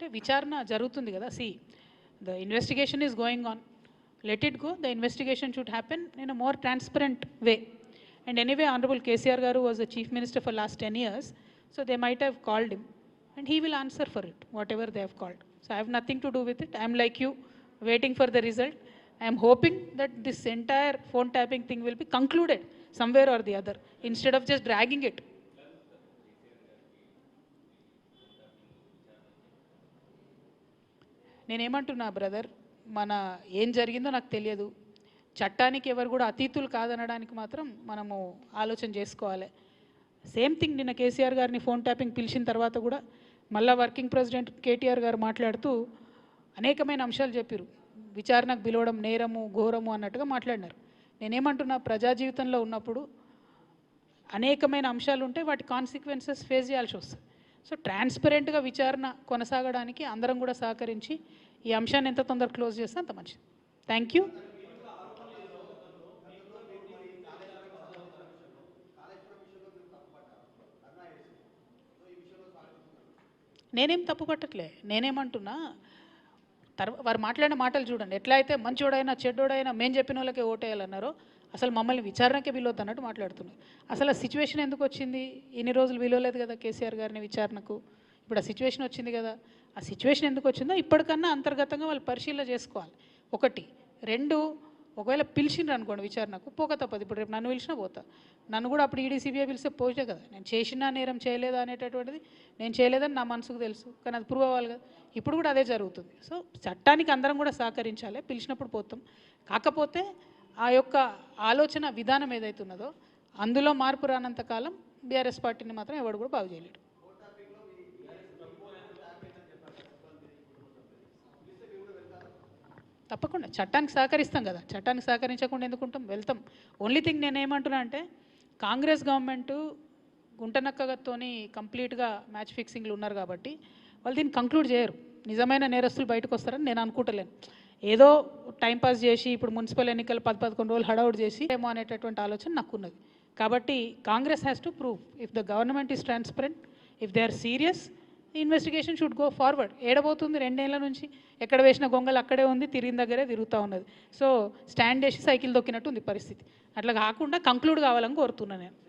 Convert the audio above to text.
అంటే విచారణ జరుగుతుంది కదా. The investigation is going on. Let it go. The investigation should happen in a more transparent way. And anyway, Honorable KCR Garu was the Chief Minister for last 10 years, so they might have called him and he will answer for it, whatever they have called. So I have nothing to do with it. I am like you, waiting for the result. I am hoping that this entire phone tapping thing will be concluded somewhere or the other, instead of just dragging it. నేనేమంటున్నా brother, మన ఏం జరిగిందో నాకు తెలియదు. చట్టానికి ఎవరు కూడా అతీతులు కాదనడానికి మాత్రం మనము ఆలోచన చేసుకోవాలి. సేమ్ థింగ్ నిన్న కేసీఆర్ గారిని ఫోన్ ట్యాపింగ్ పిలిచిన తర్వాత కూడా మళ్ళా వర్కింగ్ ప్రెసిడెంట్ కేటీఆర్ గారు మాట్లాడుతూ అనేకమైన అంశాలు చెప్పారు. విచారణకు పిలవడం నేరము ఘోరము అన్నట్టుగా మాట్లాడినారు. నేనేమంటున్నా, ప్రజా జీవితంలో ఉన్నప్పుడు అనేకమైన అంశాలు ఉంటే వాటి కాన్సిక్వెన్సెస్ ఫేస్ చేయాల్సి వస్తుంది. సో ట్రాన్స్పరెంట్గా విచారణ కొనసాగడానికి అందరం కూడా సహకరించి ఈ అంశాన్ని ఎంత తొందరగా క్లోజ్ చేస్తే అంత మంచిది. Thank you. నేనేం తప్పు పట్టట్లే. నేనేమంటున్నా, వారు మాట్లాడిన మాటలు చూడండి. ఎట్లా అయితే మంచోడైనా చెడ్డోడైనా మేము చెప్పిన వాళ్ళకే ఓటేయాలన్నారో, అసలు మమ్మల్ని విచారణకే పిలవద్దు అన్నట్టు మాట్లాడుతున్నారు. అసలు ఆ సిచ్యువేషన్ ఎందుకు వచ్చింది? ఇన్ని రోజులు పిలవలేదు కదా కేసీఆర్ గారిని విచారణకు. ఇప్పుడు ఆ సిచ్యువేషన్ వచ్చింది కదా. ఆ సిచ్యువేషన్ ఎందుకు వచ్చిందో ఇప్పటికన్నా అంతర్గతంగా వాళ్ళు పరిశీలన చేసుకోవాలి. ఒకటి. రెండు, ఒకవేళ పిలిచిండ్రు అనుకోండి విచారణకు, పోక తప్పదు. ఇప్పుడు రేపు నన్ను పిలిచినా పోతా. నన్ను కూడా అప్పుడు ఈడీసీబీఐ పిలిస్తే పోతే కదా. నేను చేసినా నేరం చేయలేదా అనేటటువంటిది నేను చేయలేదని నా మనసుకు తెలుసు, కానీ అది ప్రూవ్ అవ్వాలి కదా. ఇప్పుడు కూడా అదే జరుగుతుంది. సో చట్టానికి అందరం కూడా సహకరించాలి. పిలిచినప్పుడు పోతాం. కాకపోతే ఆ యొక్క ఆలోచన విధానం ఏదైతే ఉన్నదో అందులో మార్పు రానంతకాలం బీఆర్ఎస్ పార్టీని మాత్రం ఎవడు కూడా బాగు చేయలేడు. తప్పకుండా చట్టానికి సహకరిస్తాం కదా. చట్టానికి సహకరించకుండా ఎందుకుంటాం? వెళ్తాం. ఓన్లీ థింగ్ నేనేమంటున్నా అంటే, కాంగ్రెస్ గవర్నమెంటు గుంటనక్కతోని కంప్లీట్గా మ్యాచ్ ఫిక్సింగ్లు ఉన్నారు కాబట్టి వాళ్ళు దీన్ని కంక్లూడ్ చేయరు. నిజమైన నేరస్తులు బయటకు వస్తారని నేను అనుకుంటలేను. ఏదో టైంపాస్ చేసి ఇప్పుడు మున్సిపల్ ఎన్నికలు 10-11 రోజులు హడౌట్ చేసి ఏమో అనేటటువంటి ఆలోచన నాకు ఉన్నది. కాబట్టి Congress has to prove if the government is transparent, if they are serious, investigation should go forward. ఏడబోతుంది 2 ఏళ్ల నుంచి? ఎక్కడ వేసిన గొంగలు అక్కడే ఉంది, తిరిగిన దగ్గరే తిరుగుతూ ఉన్నది. సో స్టాండ్ చేసి సైకిల్ దొక్కినట్టు ఉంది పరిస్థితి. అట్లా కాకుండా కంక్లూడ్ కావాలని కోరుతున్నాను నేను.